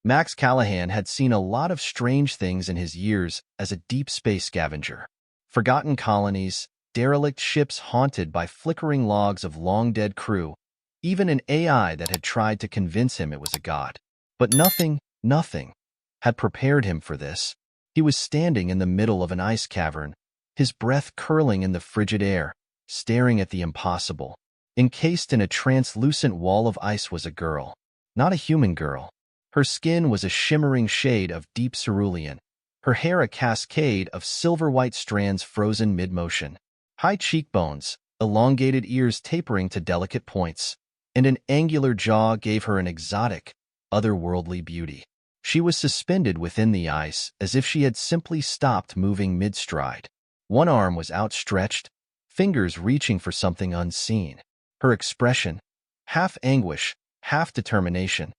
Max Callahan had seen a lot of strange things in his years as a deep space scavenger. Forgotten colonies, derelict ships haunted by flickering logs of long-dead crew, even an AI that had tried to convince him it was a god. But nothing, had prepared him for this. He was standing in the middle of an ice cavern, his breath curling in the frigid air, staring at the impossible. Encased in a translucent wall of ice was a girl. Not a human girl. Her skin was a shimmering shade of deep cerulean, her hair a cascade of silver-white strands frozen mid-motion. High cheekbones, elongated ears tapering to delicate points, and an angular jaw gave her an exotic, otherworldly beauty. She was suspended within the ice as if she had simply stopped moving mid-stride. One arm was outstretched, fingers reaching for something unseen. Her expression, half anguish, half determination,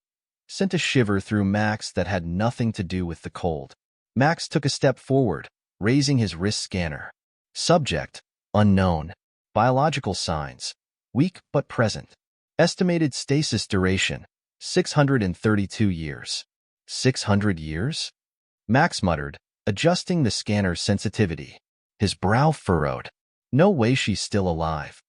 sent a shiver through Max that had nothing to do with the cold. Max took a step forward, raising his wrist scanner. Subject, unknown. Biological signs, weak but present. Estimated stasis duration, 632 years. 600 years? Max muttered, adjusting the scanner's sensitivity. His brow furrowed. No way she's still alive.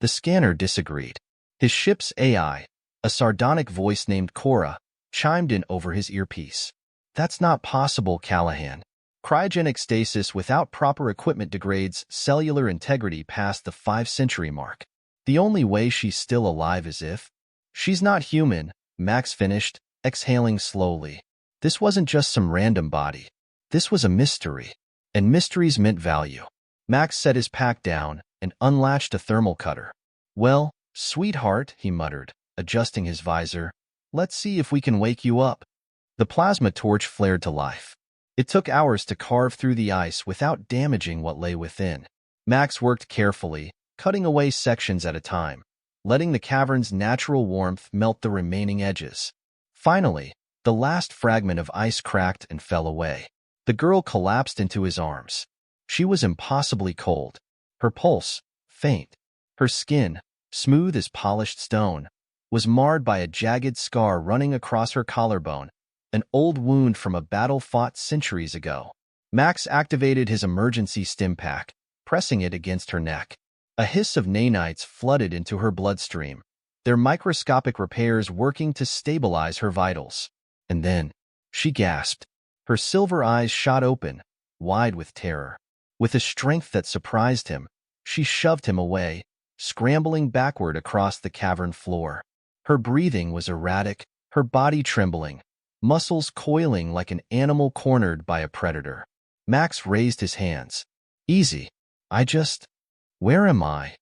The scanner disagreed. His ship's AI, a sardonic voice named Cora, chimed in over his earpiece. That's not possible, Callahan. Cryogenic stasis without proper equipment degrades cellular integrity past the 5-century mark. The only way she's still alive is if... She's not human, Max finished, exhaling slowly. This wasn't just some random body. This was a mystery. And mysteries meant value. Max set his pack down and unlatched a thermal cutter. Well, sweetheart, he muttered, adjusting his visor. Let's see if we can wake you up. The plasma torch flared to life. It took hours to carve through the ice without damaging what lay within. Max worked carefully, cutting away sections at a time, letting the cavern's natural warmth melt the remaining edges. Finally, the last fragment of ice cracked and fell away. The girl collapsed into his arms. She was impossibly cold. Her pulse, faint. Her skin, smooth as polished stone, was marred by a jagged scar running across her collarbone, an old wound from a battle fought centuries ago. Max activated his emergency stim pack, pressing it against her neck. A hiss of nanites flooded into her bloodstream, their microscopic repairs working to stabilize her vitals. And then, she gasped. Her silver eyes shot open, wide with terror. With a strength that surprised him, she shoved him away, scrambling backward across the cavern floor. Her breathing was erratic, her body trembling, muscles coiling like an animal cornered by a predator. Max raised his hands. Easy. Where am I?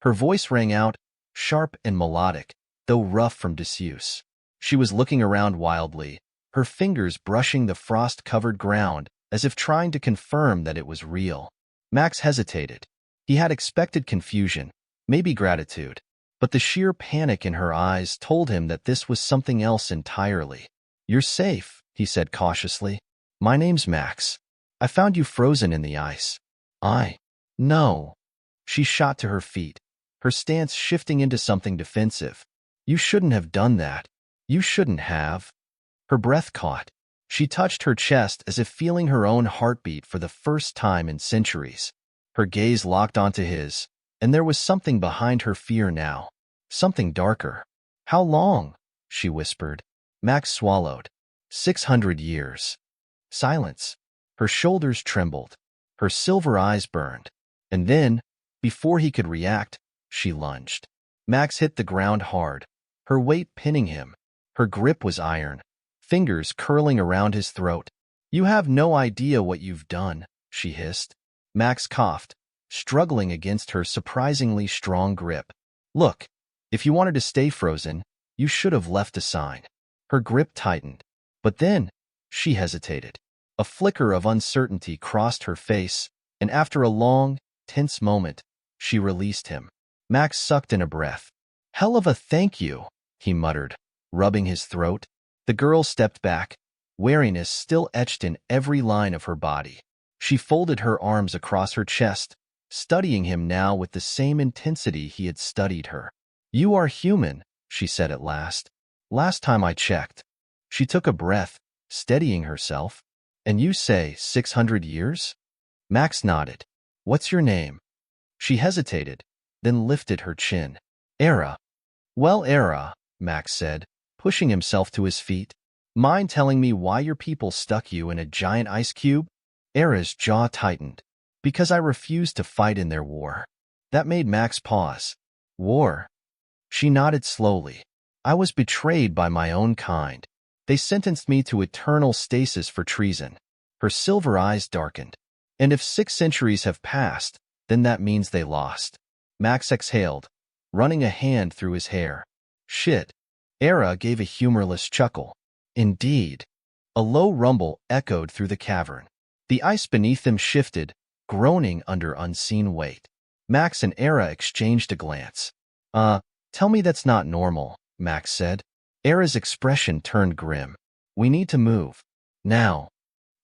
Her voice rang out, sharp and melodic, though rough from disuse. She was looking around wildly, her fingers brushing the frost-covered ground as if trying to confirm that it was real. Max hesitated. He had expected confusion, maybe gratitude, but the sheer panic in her eyes told him that this was something else entirely. You're safe, he said cautiously. My name's Max. I found you frozen in the ice. No. She shot to her feet, her stance shifting into something defensive. You shouldn't have done that. You shouldn't have. Her breath caught. She touched her chest as if feeling her own heartbeat for the first time in centuries. Her gaze locked onto his, and there was something behind her fear now. Something darker. How long? She whispered. Max swallowed. 600 years. Silence. Her shoulders trembled. Her silver eyes burned. And then, before he could react, she lunged. Max hit the ground hard, her weight pinning him. Her grip was iron, fingers curling around his throat. You have no idea what you've done, she hissed. Max coughed, struggling against her surprisingly strong grip. Look, if you wanted to stay frozen, you should have left a sign. Her grip tightened. But then, she hesitated. A flicker of uncertainty crossed her face, and after a long, tense moment, she released him. Max sucked in a breath. Hell of a thank you, he muttered, rubbing his throat. The girl stepped back, wariness still etched in every line of her body. She folded her arms across her chest, studying him now with the same intensity he had studied her. You are human, she said at last. Last time I checked. She took a breath, steadying herself. And you say 600 years? Max nodded. What's your name? She hesitated, then lifted her chin. Era. Well, Era, Max said, pushing himself to his feet. Mind telling me why your people stuck you in a giant ice cube? Era's jaw tightened. Because I refused to fight in their war. That made Max pause. War? She nodded slowly. I was betrayed by my own kind. They sentenced me to eternal stasis for treason. Her silver eyes darkened. And if 6 centuries have passed, then that means they lost. Max exhaled, running a hand through his hair. Shit. Era gave a humorless chuckle. Indeed. A low rumble echoed through the cavern. The ice beneath them shifted, groaning under unseen weight. Max and Era exchanged a glance. Tell me that's not normal, Max said. Era's expression turned grim. We need to move. Now.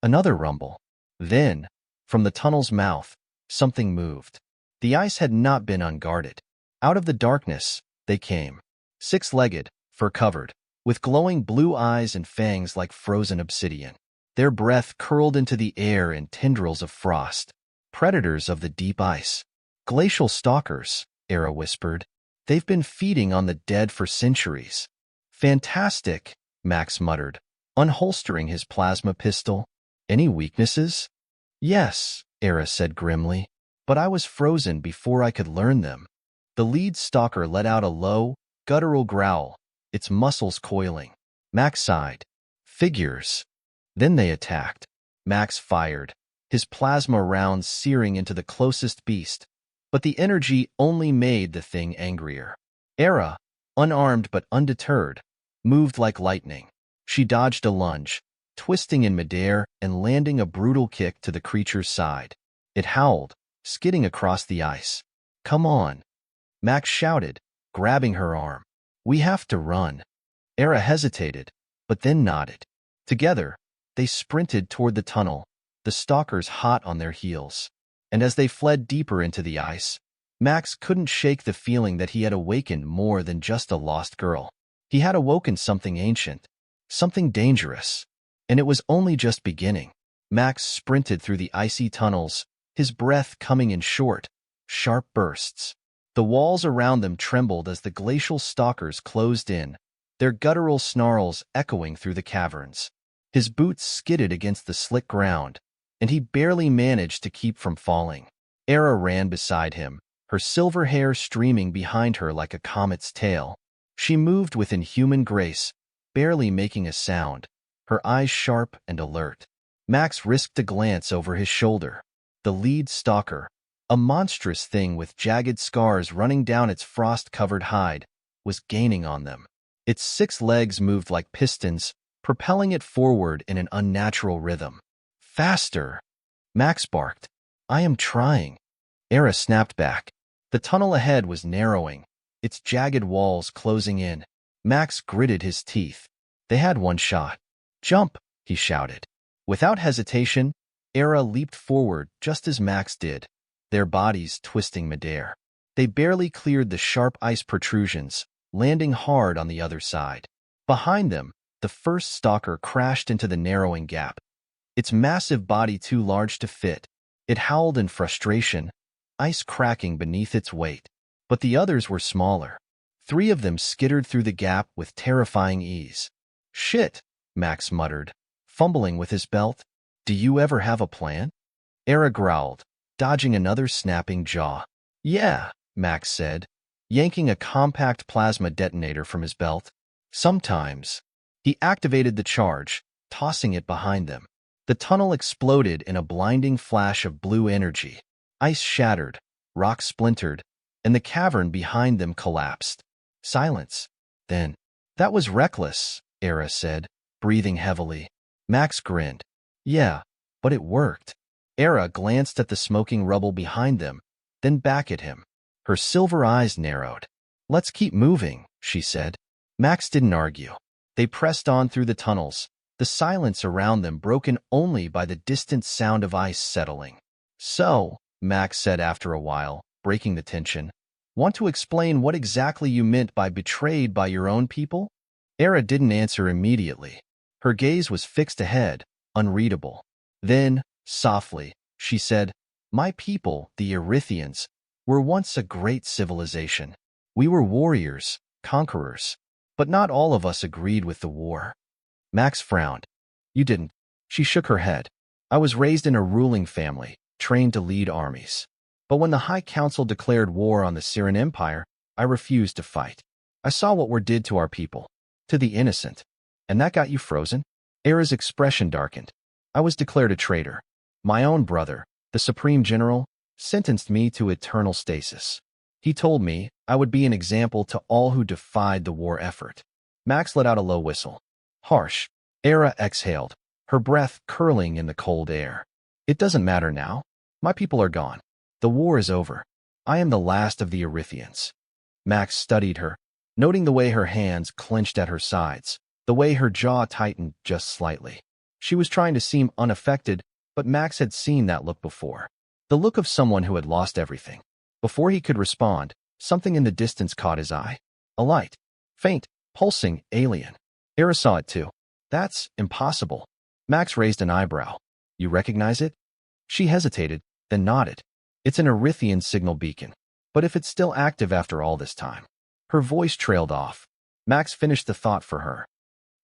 Another rumble. Then, from the tunnel's mouth, something moved. The ice had not been unguarded. Out of the darkness, they came. 6-legged, fur-covered, with glowing blue eyes and fangs like frozen obsidian. Their breath curled into the air in tendrils of frost. Predators of the deep ice. Glacial stalkers, Era whispered. They've been feeding on the dead for centuries. Fantastic, Max muttered, unholstering his plasma pistol. Any weaknesses? Yes, Era said grimly, but I was frozen before I could learn them. The lead stalker let out a low, guttural growl, its muscles coiling. Max sighed. Figures. Then they attacked. Max fired, his plasma rounds searing into the closest beast, but the energy only made the thing angrier. Era, unarmed but undeterred, moved like lightning. She dodged a lunge, twisting in midair and landing a brutal kick to the creature's side. It howled, skidding across the ice. Come on, Max shouted, grabbing her arm. We have to run. Era hesitated, but then nodded. Together, they sprinted toward the tunnel, the stalkers hot on their heels. And as they fled deeper into the ice, Max couldn't shake the feeling that he had awakened more than just a lost girl. He had awoken something ancient, something dangerous. And it was only just beginning. Max sprinted through the icy tunnels, his breath coming in short, sharp bursts. The walls around them trembled as the glacial stalkers closed in, their guttural snarls echoing through the caverns. His boots skidded against the slick ground, and he barely managed to keep from falling. Era ran beside him, her silver hair streaming behind her like a comet's tail. She moved with inhuman grace, barely making a sound, her eyes sharp and alert. Max risked a glance over his shoulder. The lead stalker, a monstrous thing with jagged scars running down its frost-covered hide, was gaining on them. Its 6 legs moved like pistons, propelling it forward in an unnatural rhythm. Faster! Max barked. I am trying. Era snapped back. The tunnel ahead was narrowing, its jagged walls closing in. Max gritted his teeth. They had one shot. Jump, he shouted. Without hesitation, Era leaped forward just as Max did, their bodies twisting midair. They barely cleared the sharp ice protrusions, landing hard on the other side. Behind them, the first stalker crashed into the narrowing gap, its massive body too large to fit. It howled in frustration, ice cracking beneath its weight. But the others were smaller. 3 of them skittered through the gap with terrifying ease. Shit, Max muttered, fumbling with his belt. Do you ever have a plan? Era growled, dodging another snapping jaw. Yeah, Max said, yanking a compact plasma detonator from his belt. Sometimes. He activated the charge, tossing it behind them. The tunnel exploded in a blinding flash of blue energy. Ice shattered, rock splintered, and the cavern behind them collapsed. Silence. Then, that was reckless, Era said, breathing heavily. Max grinned. Yeah, but it worked. Era glanced at the smoking rubble behind them, then back at him. Her silver eyes narrowed. Let's keep moving, she said. Max didn't argue. They pressed on through the tunnels, the silence around them broken only by the distant sound of ice settling. So, Max said after a while, breaking the tension, want to explain what exactly you meant by betrayed by your own people? Era didn't answer immediately. Her gaze was fixed ahead, unreadable. Then, softly, she said, "My people, the Erythians, were once a great civilization. We were warriors, conquerors. But not all of us agreed with the war." Max frowned. "You didn't." She shook her head. "I was raised in a ruling family, trained to lead armies. But when the High Council declared war on the Syrian Empire, I refused to fight. I saw what war did to our people, to the innocent. And that got you frozen?" Era's expression darkened. "I was declared a traitor. My own brother, the Supreme General, sentenced me to eternal stasis. He told me I would be an example to all who defied the war effort." Max let out a low whistle. Harsh. Era exhaled, her breath curling in the cold air. "It doesn't matter now. My people are gone. The war is over. I am the last of the Erythians." Max studied her, noting the way her hands clenched at her sides, the way her jaw tightened just slightly. She was trying to seem unaffected, but Max had seen that look before. The look of someone who had lost everything. Before he could respond, something in the distance caught his eye. A light. Faint, pulsing, alien. Era saw it too. "That's impossible." Max raised an eyebrow. "You recognize it?" She hesitated, then nodded. "It's an Erythian signal beacon. But if it's still active after all this time." Her voice trailed off. Max finished the thought for her.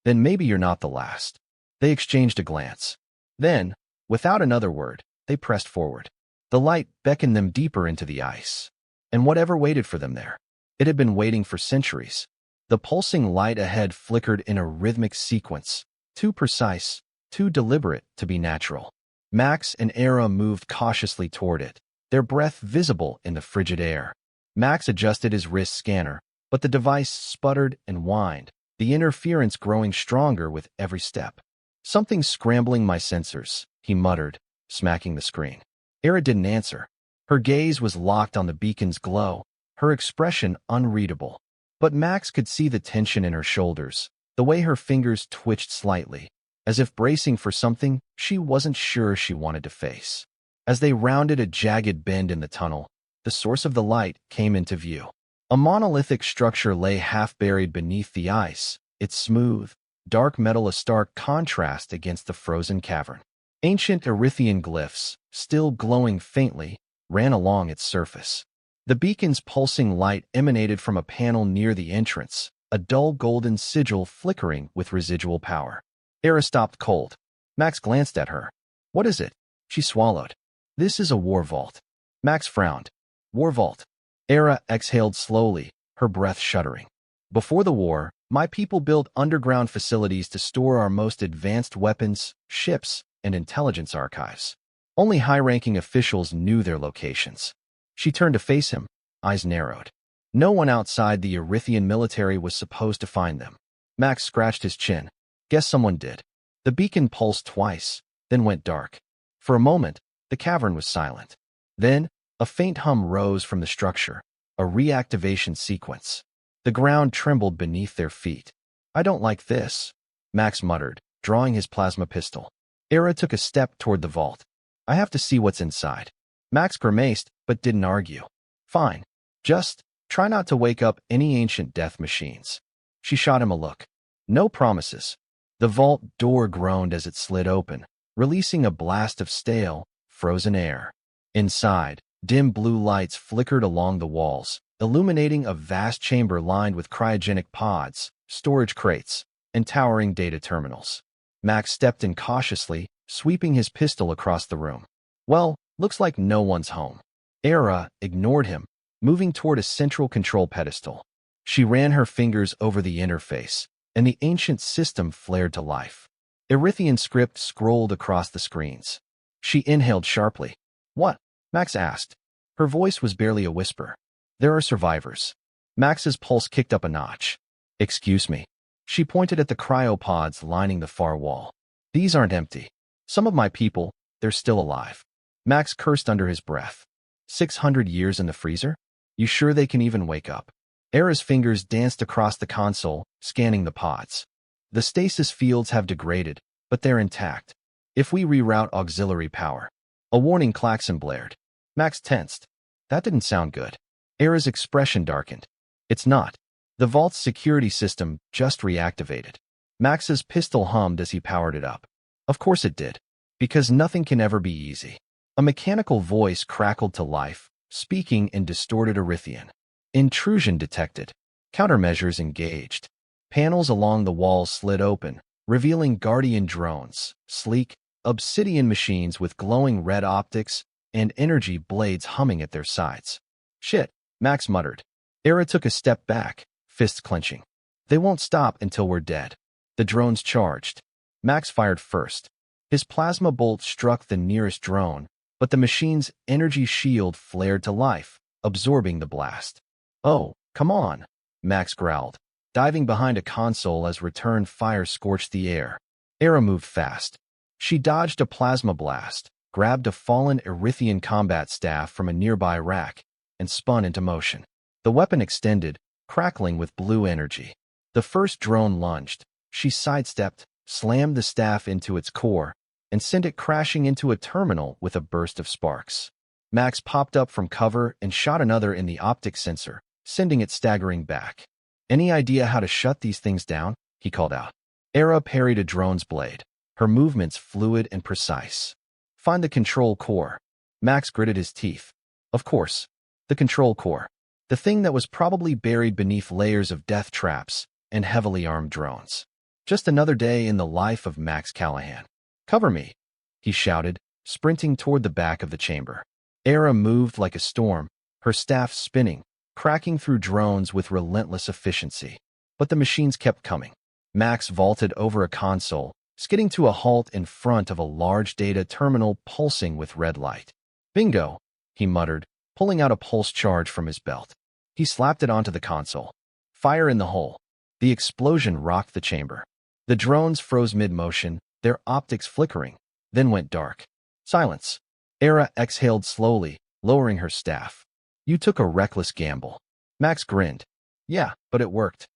"Then maybe you're not the last." They exchanged a glance. Then, without another word, they pressed forward. The light beckoned them deeper into the ice. And whatever waited for them there, it had been waiting for centuries. The pulsing light ahead flickered in a rhythmic sequence, too precise, too deliberate to be natural. Max and Era moved cautiously toward it, their breath visible in the frigid air. Max adjusted his wrist scanner, but the device sputtered and whined, the interference growing stronger with every step. "Something's scrambling my sensors," he muttered, smacking the screen. Era didn't answer. Her gaze was locked on the beacon's glow, her expression unreadable. But Max could see the tension in her shoulders, the way her fingers twitched slightly, as if bracing for something she wasn't sure she wanted to face. As they rounded a jagged bend in the tunnel, the source of the light came into view. A monolithic structure lay half-buried beneath the ice, its smooth, dark metal a stark contrast against the frozen cavern. Ancient Erythian glyphs, still glowing faintly, ran along its surface. The beacon's pulsing light emanated from a panel near the entrance, a dull golden sigil flickering with residual power. Era stopped cold. Max glanced at her. "What is it?" She swallowed. "This is a war vault." Max frowned. "War vault." Era exhaled slowly, her breath shuddering. "Before the war, my people built underground facilities to store our most advanced weapons, ships, and intelligence archives. Only high-ranking officials knew their locations." She turned to face him, eyes narrowed. No one outside the Erythian military was supposed to find them. Max scratched his chin. "Guess someone did." The beacon pulsed twice, then went dark. For a moment, the cavern was silent. Then, a faint hum rose from the structure, a reactivation sequence. The ground trembled beneath their feet. "I don't like this," Max muttered, drawing his plasma pistol. Era took a step toward the vault. "I have to see what's inside." Max grimaced, but didn't argue. "Fine. Just try not to wake up any ancient death machines." She shot him a look. "No promises." The vault door groaned as it slid open, releasing a blast of stale, frozen air. Inside, dim blue lights flickered along the walls, illuminating a vast chamber lined with cryogenic pods, storage crates, and towering data terminals. Max stepped in cautiously, sweeping his pistol across the room. "Well, looks like no one's home." Era ignored him, moving toward a central control pedestal. She ran her fingers over the interface, and the ancient system flared to life. Erythian script scrolled across the screens. She inhaled sharply. "What?" Max asked. Her voice was barely a whisper. "There are survivors." Max's pulse kicked up a notch. "Excuse me." She pointed at the cryopods lining the far wall. "These aren't empty. Some of my people, they're still alive." Max cursed under his breath. 600 years in the freezer? You sure they can even wake up? Era's fingers danced across the console, scanning the pods. "The stasis fields have degraded, but they're intact. If we reroute auxiliary power." A warning klaxon blared. Max tensed. That didn't sound good. Era's expression darkened. "It's not. The vault's security system just reactivated." Max's pistol hummed as he powered it up. Of course it did, because nothing can ever be easy. A mechanical voice crackled to life, speaking in distorted Erythian. Intrusion detected. Countermeasures engaged. Panels along the walls slid open, revealing Guardian drones, sleek, obsidian machines with glowing red optics and energy blades humming at their sides. Shit, Max muttered. Era took a step back, fists clenching. They won't stop until we're dead. The drones charged. Max fired first. His plasma bolt struck the nearest drone, but the machine's energy shield flared to life, absorbing the blast. Oh, come on, Max growled, diving behind a console as return fire scorched the air. Era moved fast. She dodged a plasma blast, grabbed a fallen Erythian combat staff from a nearby rack, and spun into motion. The weapon extended, crackling with blue energy. The first drone lunged. She sidestepped, slammed the staff into its core, and sent it crashing into a terminal with a burst of sparks. Max popped up from cover and shot another in the optic sensor, sending it staggering back. Any idea how to shut these things down? He called out. Era parried a drone's blade, her movements fluid and precise. Find the control core. Max gritted his teeth. Of course, the control core. The thing that was probably buried beneath layers of death traps and heavily armed drones. Just another day in the life of Max Callahan. Cover me, he shouted, sprinting toward the back of the chamber. Era moved like a storm, her staff spinning, cracking through drones with relentless efficiency. But the machines kept coming. Max vaulted over a console, skidding to a halt in front of a large data terminal pulsing with red light. Bingo, he muttered, pulling out a pulse charge from his belt. He slapped it onto the console. Fire in the hole. The explosion rocked the chamber. The drones froze mid-motion, their optics flickering, then went dark. Silence. Era exhaled slowly, lowering her staff. You took a reckless gamble. Max grinned. Yeah, but it worked.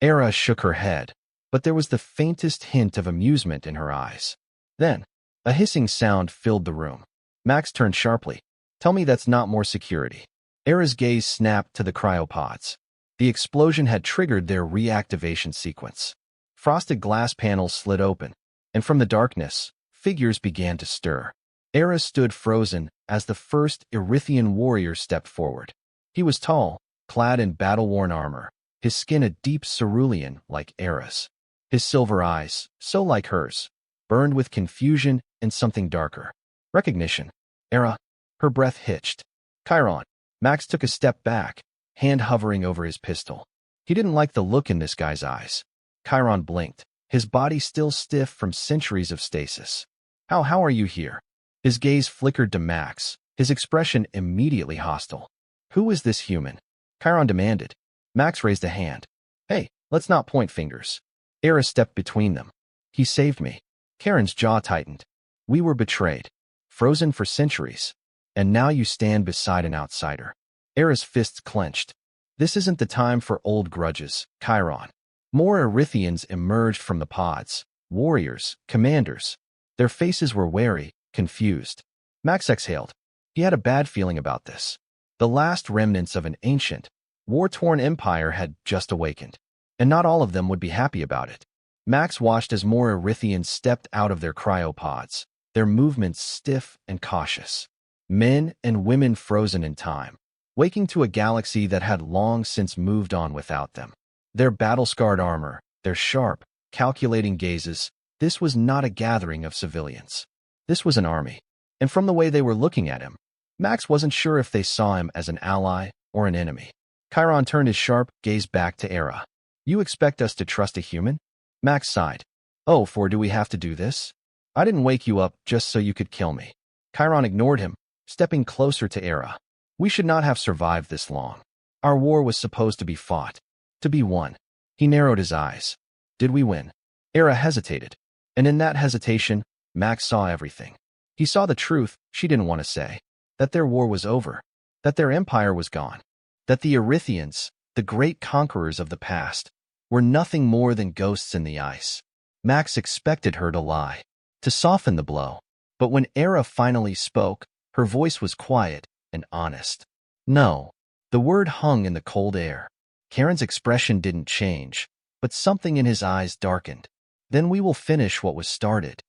Era shook her head, but there was the faintest hint of amusement in her eyes. Then, a hissing sound filled the room. Max turned sharply. Tell me that's not more security. Era's gaze snapped to the cryopods. The explosion had triggered their reactivation sequence. Frosted glass panels slid open, and from the darkness, figures began to stir. Era stood frozen as the first Erythian warrior stepped forward. He was tall, clad in battle-worn armor, his skin a deep cerulean like Era's. His silver eyes, so like hers, burned with confusion and something darker. Recognition. Era. Her breath hitched. Chiron. Max took a step back, hand hovering over his pistol. He didn't like the look in this guy's eyes. Chiron blinked, his body still stiff from centuries of stasis. How are you here? His gaze flickered to Max, his expression immediately hostile. Who is this human? Chiron demanded. Max raised a hand. Hey, let's not point fingers. Era stepped between them. He saved me. Karen's jaw tightened. We were betrayed. Frozen for centuries. And now you stand beside an outsider. Era's fists clenched. This isn't the time for old grudges, Chiron. More Erythians emerged from the pods. Warriors, commanders. Their faces were wary, confused. Max exhaled. He had a bad feeling about this. The last remnants of an ancient, war-torn empire had just awakened, and not all of them would be happy about it. Max watched as more Erythians stepped out of their cryopods, their movements stiff and cautious. Men and women frozen in time, waking to a galaxy that had long since moved on without them. Their battle-scarred armor, their sharp, calculating gazes, this was not a gathering of civilians. This was an army. And from the way they were looking at him, Max wasn't sure if they saw him as an ally or an enemy. Chiron turned his sharp gaze back to Era. You expect us to trust a human? Max sighed. Oh, do we have to do this? I didn't wake you up just so you could kill me. Chiron ignored him, stepping closer to Era. We should not have survived this long. Our war was supposed to be fought, to be won. He narrowed his eyes. Did we win? Era hesitated. And in that hesitation, Max saw everything. He saw the truth she didn't want to say. That their war was over. That their empire was gone. That the Erythians, the great conquerors of the past, were nothing more than ghosts in the ice. Max expected her to lie, to soften the blow. But when Era finally spoke, her voice was quiet and honest. No. The word hung in the cold air. Karen's expression didn't change, but something in his eyes darkened. Then we will finish what was started.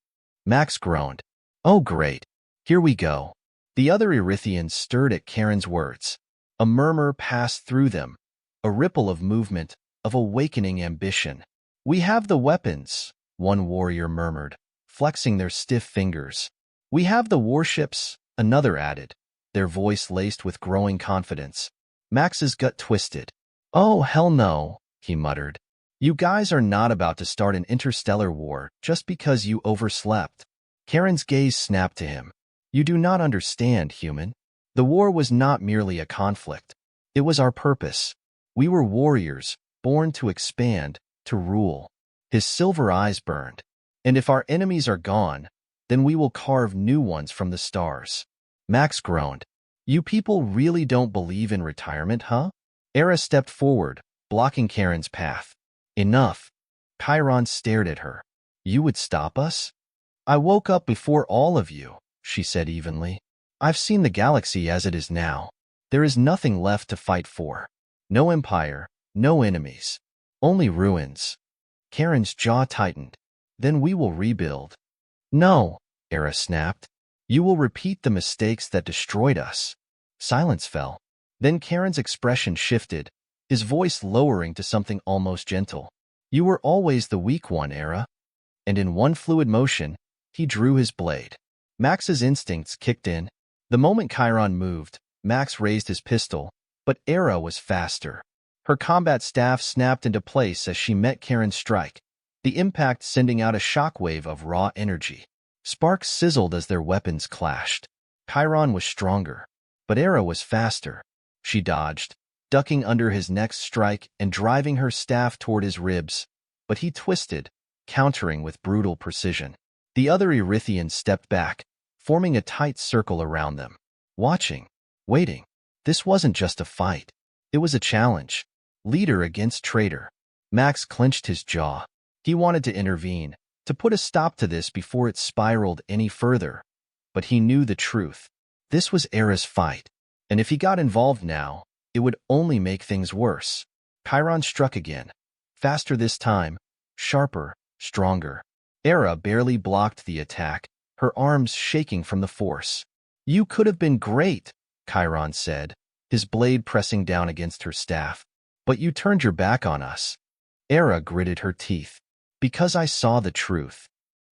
Max groaned. Oh, great. Here we go. The other Erythians stirred at Karen's words. A murmur passed through them, a ripple of movement, of awakening ambition. We have the weapons, one warrior murmured, flexing their stiff fingers. We have the warships, another added, their voice laced with growing confidence. Max's gut twisted. Oh, hell no, he muttered. You guys are not about to start an interstellar war just because you overslept. Karen's gaze snapped to him. You do not understand, human. The war was not merely a conflict. It was our purpose. We were warriors, born to expand, to rule. His silver eyes burned. And if our enemies are gone, then we will carve new ones from the stars. Max groaned. You people really don't believe in retirement, huh? Era stepped forward, blocking Karen's path. Enough. Chiron stared at her. You would stop us? I woke up before all of you, she said evenly. I've seen the galaxy as it is now. There is nothing left to fight for. No empire, no enemies. Only ruins. Karen's jaw tightened. Then we will rebuild. No, Era snapped. You will repeat the mistakes that destroyed us. Silence fell. Then Karen's expression shifted, his voice lowering to something almost gentle. You were always the weak one, Era. And in one fluid motion, he drew his blade. Max's instincts kicked in. The moment Chiron moved, Max raised his pistol, but Era was faster. Her combat staff snapped into place as she met Karen's strike, the impact sending out a shockwave of raw energy. Sparks sizzled as their weapons clashed. Chiron was stronger, but Era was faster. She dodged, ducking under his next strike and driving her staff toward his ribs, but he twisted, countering with brutal precision. The other Erythians stepped back, forming a tight circle around them, watching, waiting. This wasn't just a fight. It was a challenge. Leader against traitor. Max clenched his jaw. He wanted to intervene, to put a stop to this before it spiraled any further. But he knew the truth. This was Era's fight, and if he got involved now, it would only make things worse. Chiron struck again. Faster this time, sharper, stronger. Era barely blocked the attack, her arms shaking from the force. You could have been great, Chiron said, his blade pressing down against her staff. But you turned your back on us. Era gritted her teeth. Because I saw the truth.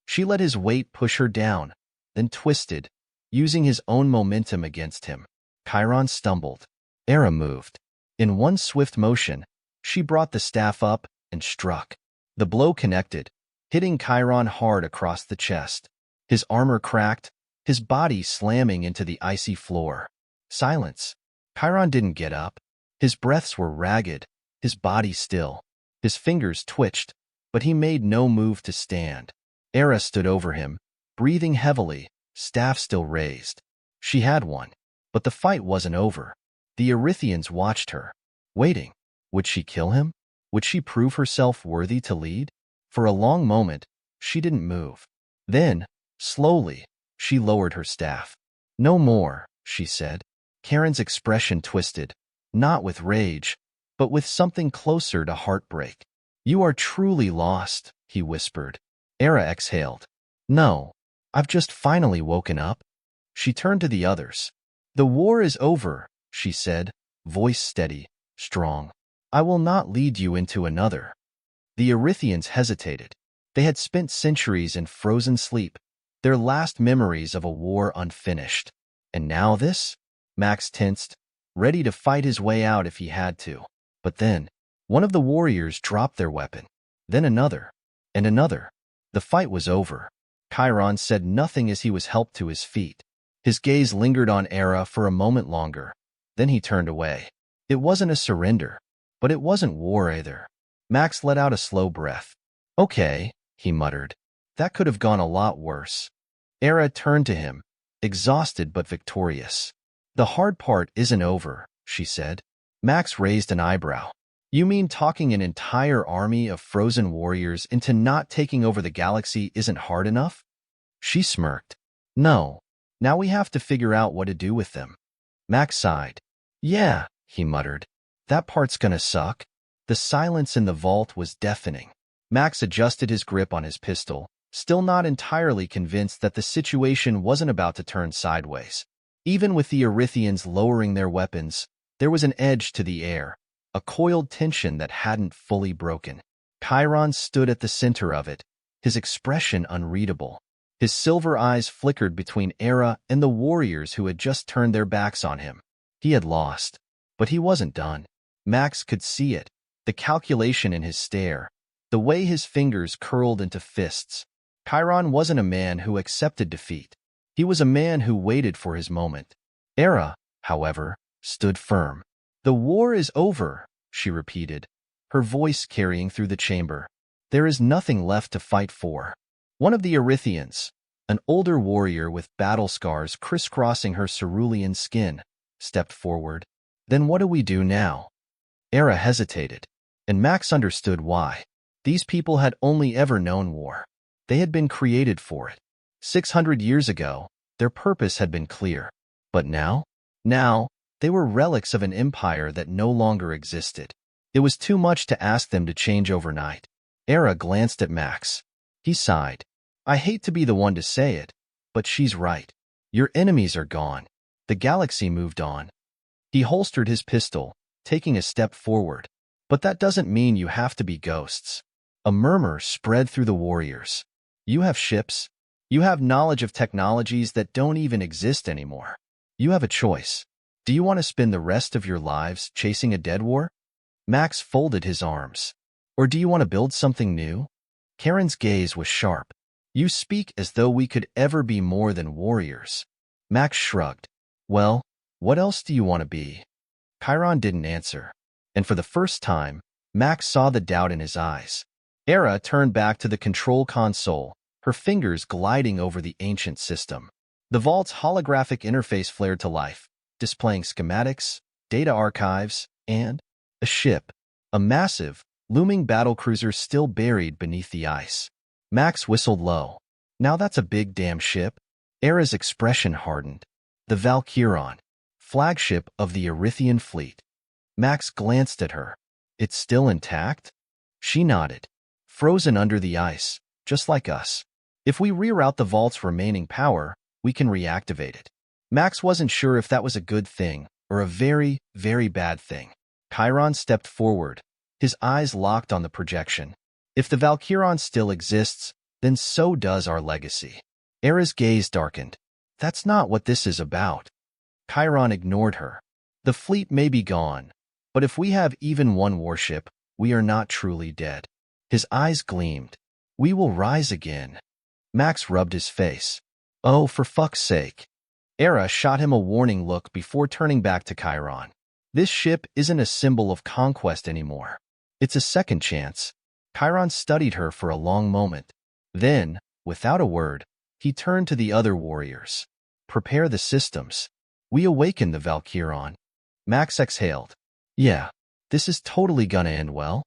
She let his weight push her down, then twisted, using his own momentum against him. Chiron stumbled. Era moved. In one swift motion, she brought the staff up and struck. The blow connected, hitting Chiron hard across the chest. His armor cracked, his body slamming into the icy floor. Silence. Chiron didn't get up. His breaths were ragged, his body still. His fingers twitched, but he made no move to stand. Era stood over him, breathing heavily, staff still raised. She had one, but the fight wasn't over. The Erythians watched her, waiting. Would she kill him? Would she prove herself worthy to lead? For a long moment, she didn't move. Then, slowly, she lowered her staff. No more, she said. Karen's expression twisted, not with rage, but with something closer to heartbreak. You are truly lost, he whispered. Era exhaled. No, I've just finally woken up. She turned to the others. The war is over, she said, voice steady, strong. I will not lead you into another. The Erythians hesitated. They had spent centuries in frozen sleep, their last memories of a war unfinished. And now this? Max tensed, ready to fight his way out if he had to. But then, one of the warriors dropped their weapon. Then another, and another. The fight was over. Chiron said nothing as he was helped to his feet. His gaze lingered on Era for a moment longer. Then he turned away. It wasn't a surrender, but it wasn't war either. Max let out a slow breath. Okay, he muttered. That could have gone a lot worse. Era turned to him, exhausted but victorious. The hard part isn't over, she said. Max raised an eyebrow. You mean talking an entire army of frozen warriors into not taking over the galaxy isn't hard enough? She smirked. No. Now we have to figure out what to do with them. Max sighed. Yeah, he muttered. That part's gonna suck. The silence in the vault was deafening. Max adjusted his grip on his pistol, still not entirely convinced that the situation wasn't about to turn sideways. Even with the Erythians lowering their weapons, there was an edge to the air, a coiled tension that hadn't fully broken. Chiron stood at the center of it, his expression unreadable. His silver eyes flickered between Era and the warriors who had just turned their backs on him. He had lost, but he wasn't done. Max could see it, the calculation in his stare, the way his fingers curled into fists. Chiron wasn't a man who accepted defeat. He was a man who waited for his moment. Era, however, stood firm. "The war is over," she repeated, her voice carrying through the chamber. "There is nothing left to fight for." One of the Erythians, an older warrior with battle scars crisscrossing her cerulean skin, stepped forward. "Then what do we do now?" Era hesitated, and Max understood why. These people had only ever known war. They had been created for it. 600 years ago, their purpose had been clear. But now? Now, they were relics of an empire that no longer existed. It was too much to ask them to change overnight. Era glanced at Max. He sighed. "I hate to be the one to say it, but she's right. Your enemies are gone. The galaxy moved on." He holstered his pistol, taking a step forward. "But that doesn't mean you have to be ghosts." A murmur spread through the warriors. "You have ships. You have knowledge of technologies that don't even exist anymore. You have a choice. Do you want to spend the rest of your lives chasing a dead war?" Max folded his arms. "Or do you want to build something new?" Karen's gaze was sharp. "You speak as though we could ever be more than warriors." Max shrugged. "Well, what else do you want to be?" Chiron didn't answer, and for the first time, Max saw the doubt in his eyes. Era turned back to the control console, her fingers gliding over the ancient system. The vault's holographic interface flared to life, displaying schematics, data archives, and a ship, a massive, looming battlecruiser still buried beneath the ice. Max whistled low. "Now that's a big damn ship." Era's expression hardened. "The Valkyron, flagship of the Erythian fleet." Max glanced at her. "It's still intact?" She nodded. "Frozen under the ice, just like us. If we reroute the vault's remaining power, we can reactivate it." Max wasn't sure if that was a good thing or a very, very bad thing. Chiron stepped forward, his eyes locked on the projection. "If the Valkyron still exists, then so does our legacy." Era's gaze darkened. "That's not what this is about." Chiron ignored her. "The fleet may be gone, but if we have even one warship, we are not truly dead." His eyes gleamed. "We will rise again." Max rubbed his face. "Oh, for fuck's sake." Era shot him a warning look before turning back to Chiron. "This ship isn't a symbol of conquest anymore. It's a second chance." Chiron studied her for a long moment. Then, without a word, he turned to the other warriors. "Prepare the systems. We awaken the Valkyron." Max exhaled. "Yeah, this is totally gonna end well."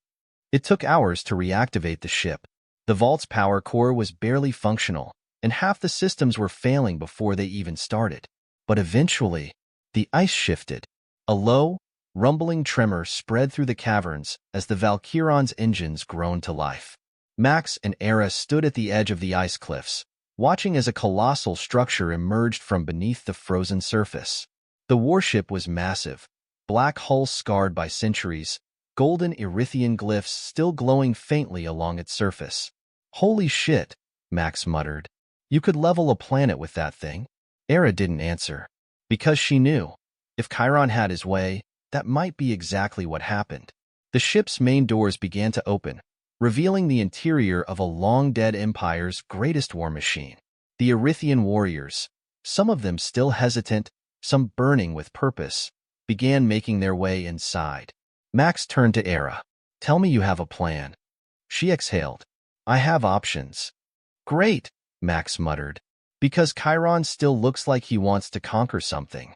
It took hours to reactivate the ship. The vault's power core was barely functional, and half the systems were failing before they even started. But eventually, the ice shifted. A low, rumbling tremor spread through the caverns as the Valkyron's engines groaned to life. Max and Era stood at the edge of the ice cliffs, watching as a colossal structure emerged from beneath the frozen surface. The warship was massive, black hull scarred by centuries, golden Erythian glyphs still glowing faintly along its surface. "Holy shit," Max muttered. "You could level a planet with that thing." Era didn't answer, because she knew, if Chiron had his way, that might be exactly what happened. The ship's main doors began to open, revealing the interior of a long-dead empire's greatest war machine. The Erythian warriors, some of them still hesitant, some burning with purpose, began making their way inside. Max turned to Era. "Tell me you have a plan." She exhaled. "I have options." "Great," Max muttered, "because Chiron still looks like he wants to conquer something."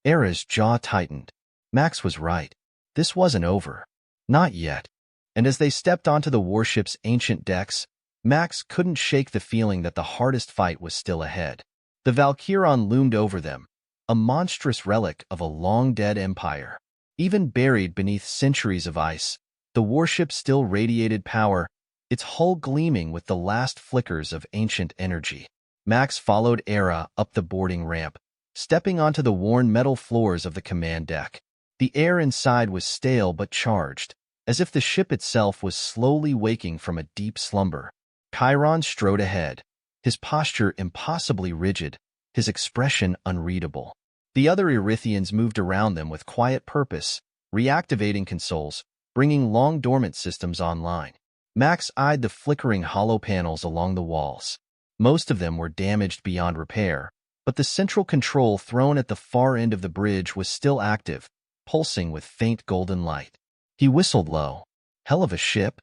Era's jaw tightened. Max was right. This wasn't over. Not yet. And as they stepped onto the warship's ancient decks, Max couldn't shake the feeling that the hardest fight was still ahead. The Valkyron loomed over them, a monstrous relic of a long-dead empire. Even buried beneath centuries of ice, the warship still radiated power, its hull gleaming with the last flickers of ancient energy. Max followed Era up the boarding ramp, stepping onto the worn metal floors of the command deck. The air inside was stale but charged, as if the ship itself was slowly waking from a deep slumber. Chiron strode ahead, his posture impossibly rigid, his expression unreadable. The other Erythians moved around them with quiet purpose, reactivating consoles, bringing long-dormant systems online. Max eyed the flickering hollow panels along the walls. Most of them were damaged beyond repair, but the central control throne at the far end of the bridge was still active, pulsing with faint golden light. He whistled low. Hell of a ship?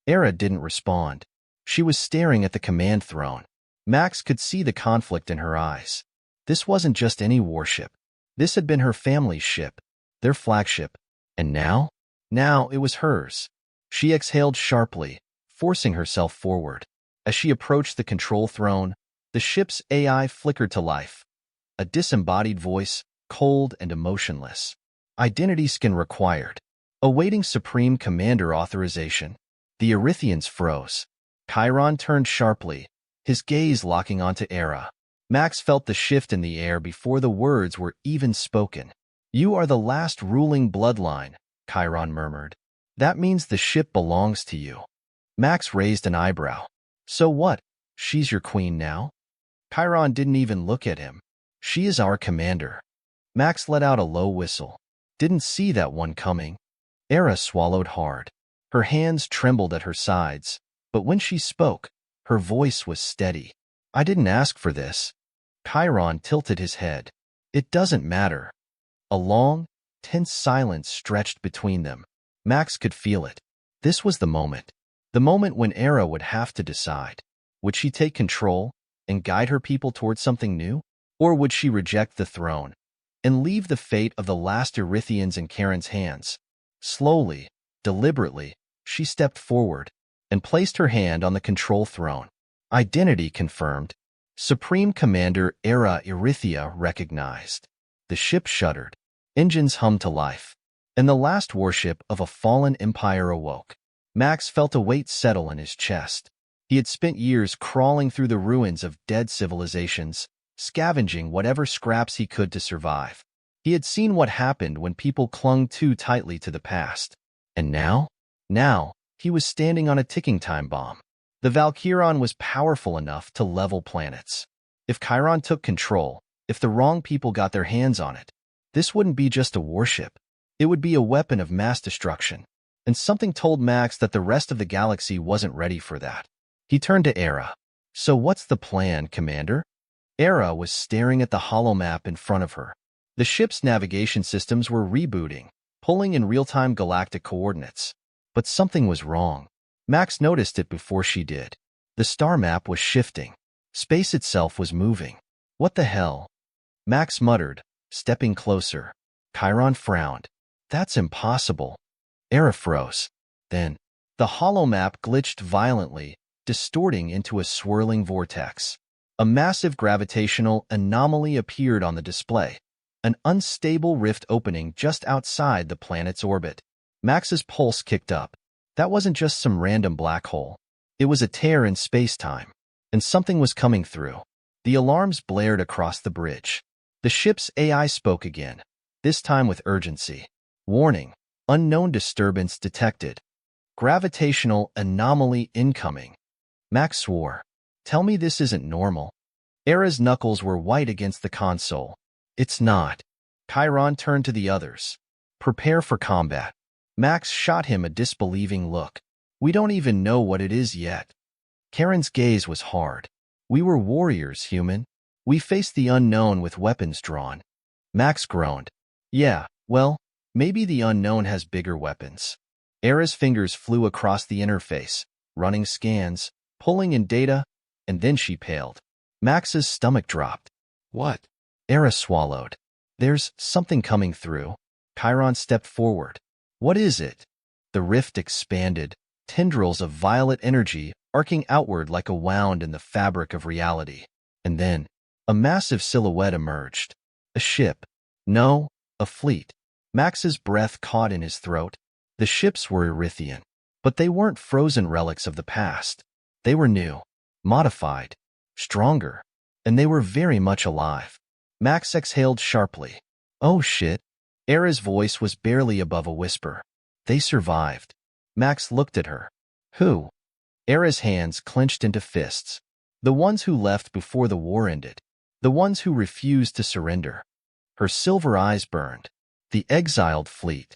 Era didn't respond. She was staring at the command throne. Max could see the conflict in her eyes. This wasn't just any warship. This had been her family's ship, their flagship. And now? Now it was hers. She exhaled sharply, forcing herself forward. As she approached the control throne, the ship's AI flickered to life. A disembodied voice, cold and emotionless. Identity scan required. Awaiting Supreme Commander authorization. The Erythians froze. Chiron turned sharply, his gaze locking onto Era. Max felt the shift in the air before the words were even spoken. You are the last ruling bloodline, Chiron murmured. That means the ship belongs to you. Max raised an eyebrow. So what? She's your queen now? Chiron didn't even look at him. She is our commander. Max let out a low whistle. Didn't see that one coming. Era swallowed hard. Her hands trembled at her sides, but when she spoke, her voice was steady. I didn't ask for this. Chiron tilted his head. It doesn't matter. A long, tense silence stretched between them. Max could feel it. This was the moment. The moment when Era would have to decide. Would she take control and guide her people towards something new? Or would she reject the throne and leave the fate of the last Erythians in Karen's hands? Slowly, deliberately, she stepped forward and placed her hand on the control throne. Identity confirmed. Supreme Commander Era Erythia recognized. The ship shuddered. Engines hummed to life. And the last warship of a fallen empire awoke. Max felt a weight settle in his chest. He had spent years crawling through the ruins of dead civilizations, scavenging whatever scraps he could to survive. He had seen what happened when people clung too tightly to the past. And now? Now, he was standing on a ticking time bomb. The Valkyrion was powerful enough to level planets. If Chiron took control, if the wrong people got their hands on it, this wouldn't be just a warship. It would be a weapon of mass destruction. And something told Max that the rest of the galaxy wasn't ready for that. He turned to Era. So what's the plan, Commander? Era was staring at the holomap in front of her. The ship's navigation systems were rebooting, pulling in real-time galactic coordinates. But something was wrong. Max noticed it before she did. The star map was shifting. Space itself was moving. What the hell? Max muttered, stepping closer. Chiron frowned. That's impossible. Era froze. Then, the holomap glitched violently, distorting into a swirling vortex. A massive gravitational anomaly appeared on the display, an unstable rift opening just outside the planet's orbit. Max's pulse kicked up. That wasn't just some random black hole. It was a tear in space-time, and something was coming through. The alarms blared across the bridge. The ship's AI spoke again, this time with urgency. Warning, unknown disturbance detected. Gravitational anomaly incoming. Max swore. Tell me this isn't normal. Era's knuckles were white against the console. It's not. Chiron turned to the others. Prepare for combat. Max shot him a disbelieving look. We don't even know what it is yet. Karen's gaze was hard. We were warriors, human. We faced the unknown with weapons drawn. Max groaned. Yeah, well, maybe the unknown has bigger weapons. Era's fingers flew across the interface, running scans, pulling in data, and then she paled. Max's stomach dropped. What? Era swallowed. There's something coming through. Chiron stepped forward. What is it? The rift expanded, tendrils of violet energy arcing outward like a wound in the fabric of reality. And then, a massive silhouette emerged. A ship. No, a fleet. Max's breath caught in his throat. The ships were Erythian. But they weren't frozen relics of the past. They were new, modified, stronger, and they were very much alive. Max exhaled sharply. Oh shit. Era's voice was barely above a whisper. They survived. Max looked at her. Who? Era's hands clenched into fists. The ones who left before the war ended. The ones who refused to surrender. Her silver eyes burned. The exiled fleet.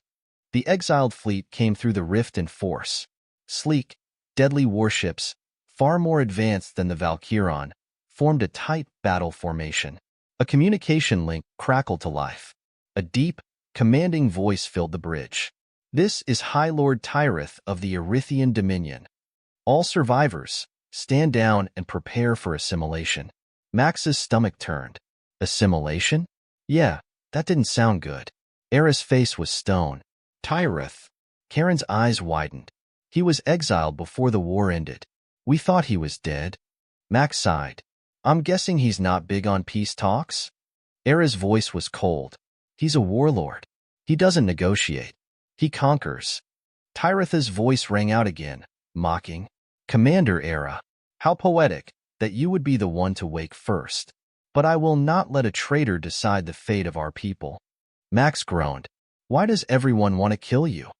The exiled fleet came through the rift in force. Sleek, deadly warships, far more advanced than the Valkyron, formed a tight battle formation. A communication link crackled to life. A deep, commanding voice filled the bridge. This is High Lord Tyrith of the Erythian Dominion. All survivors, stand down and prepare for assimilation. Max's stomach turned. Assimilation? Yeah, that didn't sound good. Era's face was stone. Tyrith. Karen's eyes widened. He was exiled before the war ended. We thought he was dead. Max sighed. I'm guessing he's not big on peace talks? Era's voice was cold. He's a warlord. He doesn't negotiate. He conquers. Tyrith's voice rang out again, mocking. Commander Era, how poetic that you would be the one to wake first. But I will not let a traitor decide the fate of our people. Max groaned. Why does everyone want to kill you?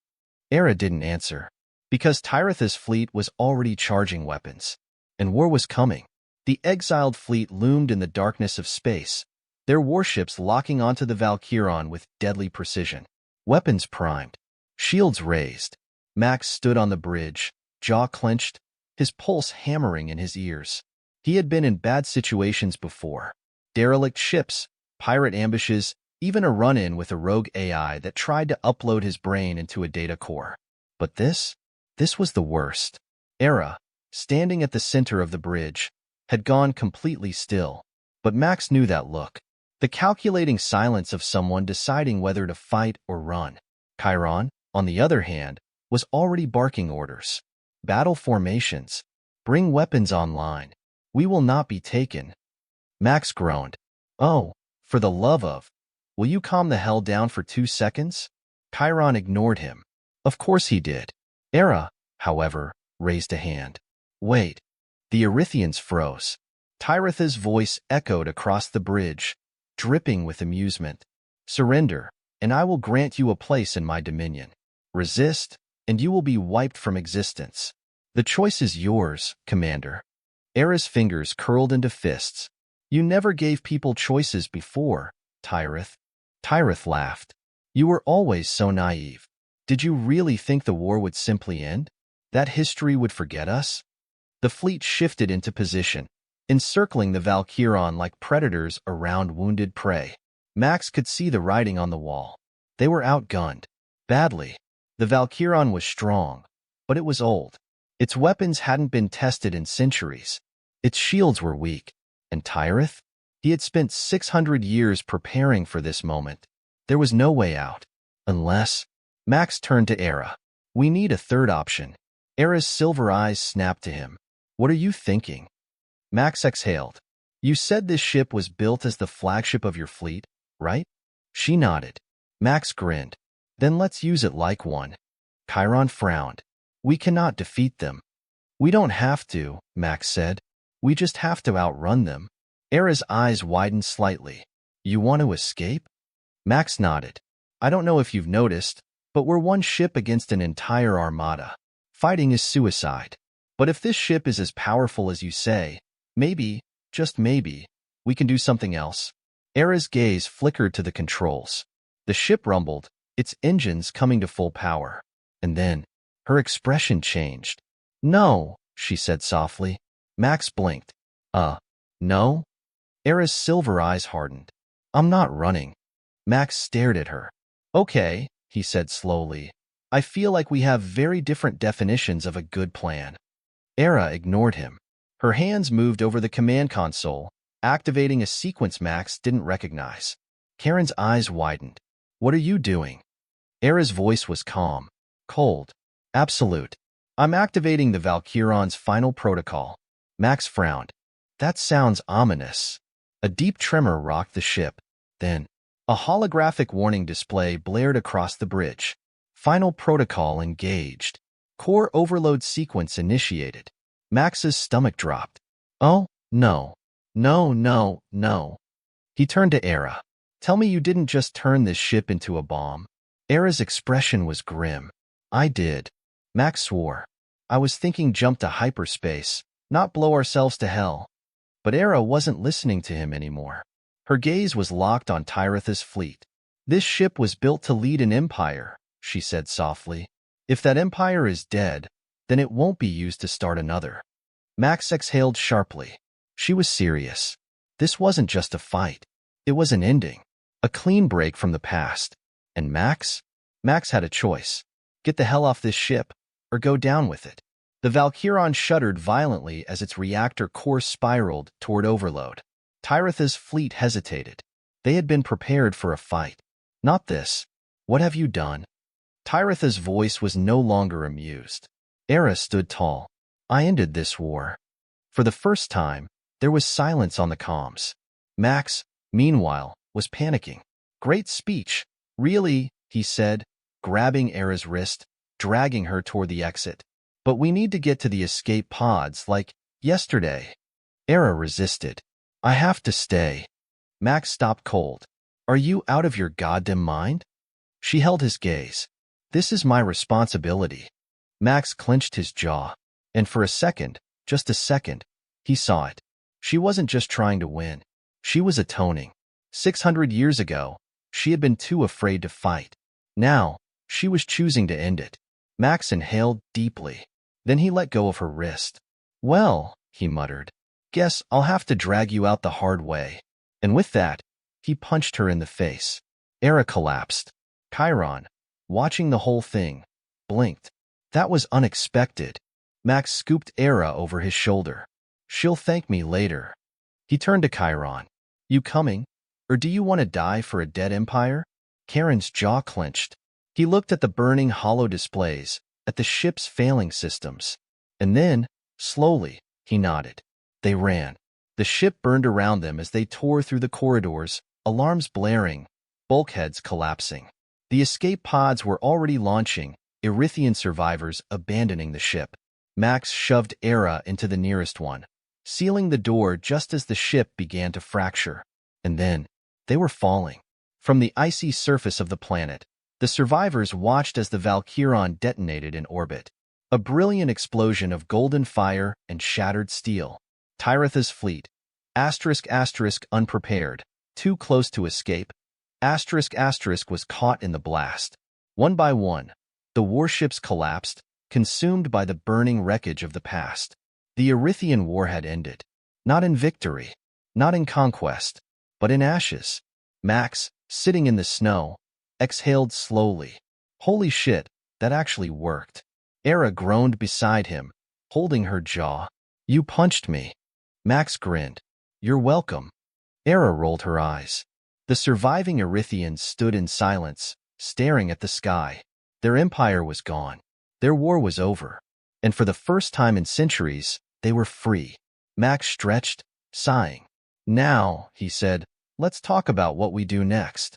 Era didn't answer. Because Tyrith's fleet was already charging weapons. And war was coming. The exiled fleet loomed in the darkness of space, their warships locking onto the Valkyron with deadly precision. Weapons primed. Shields raised. Max stood on the bridge, jaw clenched, his pulse hammering in his ears. He had been in bad situations before. Derelict ships, pirate ambushes, even a run-in with a rogue AI that tried to upload his brain into a data core. But this was the worst. Era, standing at the center of the bridge, had gone completely still. But Max knew that look. The calculating silence of someone deciding whether to fight or run. Chiron, on the other hand, was already barking orders. Battle formations. Bring weapons online. We will not be taken. Max groaned. Oh, for the love of... Will you calm the hell down for 2 seconds? Chiron ignored him. Of course he did. Era, however, raised a hand. Wait. The Erythians froze. Tyrith's voice echoed across the bridge, dripping with amusement. Surrender, and I will grant you a place in my dominion. Resist, and you will be wiped from existence. The choice is yours, Commander. Era's fingers curled into fists. You never gave people choices before, Tyrith. Tyrith laughed. You were always so naive. Did you really think the war would simply end? That history would forget us? The fleet shifted into position, encircling the Valkyron like predators around wounded prey. Max could see the writing on the wall. They were outgunned. Badly. The Valkyron was strong, but it was old. Its weapons hadn't been tested in centuries. Its shields were weak. And Tyrith? He had spent 600 years preparing for this moment. There was no way out. Unless... Max turned to Era. We need a third option. Era's silver eyes snapped to him. What are you thinking? Max exhaled. You said this ship was built as the flagship of your fleet, right? She nodded. Max grinned. Then let's use it like one. Chiron frowned. We cannot defeat them. We don't have to, Max said. We just have to outrun them. Era's eyes widened slightly. You want to escape? Max nodded. I don't know if you've noticed, but we're one ship against an entire armada. Fighting is suicide. But if this ship is as powerful as you say, maybe, just maybe, we can do something else. Era's gaze flickered to the controls. The ship rumbled, its engines coming to full power. And then, her expression changed. No, she said softly. Max blinked. No? Era's silver eyes hardened. I'm not running. Max stared at her. Okay, he said slowly. I feel like we have very different definitions of a good plan. Era ignored him. Her hands moved over the command console, activating a sequence Max didn't recognize. Karen's eyes widened. What are you doing? Era's voice was calm, cold, absolute. I'm activating the Valkyron's final protocol. Max frowned. That sounds ominous. A deep tremor rocked the ship. Then, a holographic warning display blared across the bridge. Final protocol engaged. Core overload sequence initiated. Max's stomach dropped. Oh, no. No, no, no. He turned to Era. Tell me you didn't just turn this ship into a bomb. Era's expression was grim. I did. Max swore. I was thinking jump to hyperspace, not blow ourselves to hell. But Era wasn't listening to him anymore. Her gaze was locked on Tyretha's fleet. This ship was built to lead an empire, she said softly. If that empire is dead, then it won't be used to start another. Max exhaled sharply. She was serious. This wasn't just a fight. It was an ending. A clean break from the past. And Max? Max had a choice. Get the hell off this ship, or go down with it. The Valkyron shuddered violently as its reactor course spiraled toward overload. Tyretha's fleet hesitated. They had been prepared for a fight. Not this. What have you done? Tyretha's voice was no longer amused. Era stood tall. I ended this war. For the first time, there was silence on the comms. Max, meanwhile, was panicking. Great speech. Really, he said, grabbing Era's wrist, dragging her toward the exit. But we need to get to the escape pods like yesterday. Era resisted. I have to stay. Max stopped cold. Are you out of your goddamn mind? She held his gaze. This is my responsibility. Max clenched his jaw. And for a second, just a second, he saw it. She wasn't just trying to win. She was atoning. 600 years ago, she had been too afraid to fight. Now, she was choosing to end it. Max inhaled deeply. Then he let go of her wrist. Well, he muttered, guess I'll have to drag you out the hard way. And with that, he punched her in the face. Era collapsed. Chiron, watching the whole thing, blinked. That was unexpected. Max scooped Era over his shoulder. She'll thank me later. He turned to Chiron. You coming? Or do you want to die for a dead empire? Charon's jaw clenched. He looked at the burning hollow displays, at the ship's failing systems. And then, slowly, he nodded. They ran. The ship burned around them as they tore through the corridors, alarms blaring, bulkheads collapsing. The escape pods were already launching, Erythian survivors abandoning the ship. Max shoved Era into the nearest one, sealing the door just as the ship began to fracture. And then, they were falling. From the icy surface of the planet, the survivors watched as the Valkyron detonated in orbit. A brilliant explosion of golden fire and shattered steel. Tyretha's fleet. Unprepared. Too close to escape. Was caught in the blast. One by one, the warships collapsed, consumed by the burning wreckage of the past. The Erythian war had ended. Not in victory, not in conquest, but in ashes. Max, sitting in the snow, exhaled slowly. Holy shit, that actually worked. Era groaned beside him, holding her jaw. You punched me. Max grinned. You're welcome. Era rolled her eyes. The surviving Erythians stood in silence, staring at the sky. Their empire was gone. Their war was over. And for the first time in centuries, they were free. Max stretched, sighing. Now, he said, let's talk about what we do next.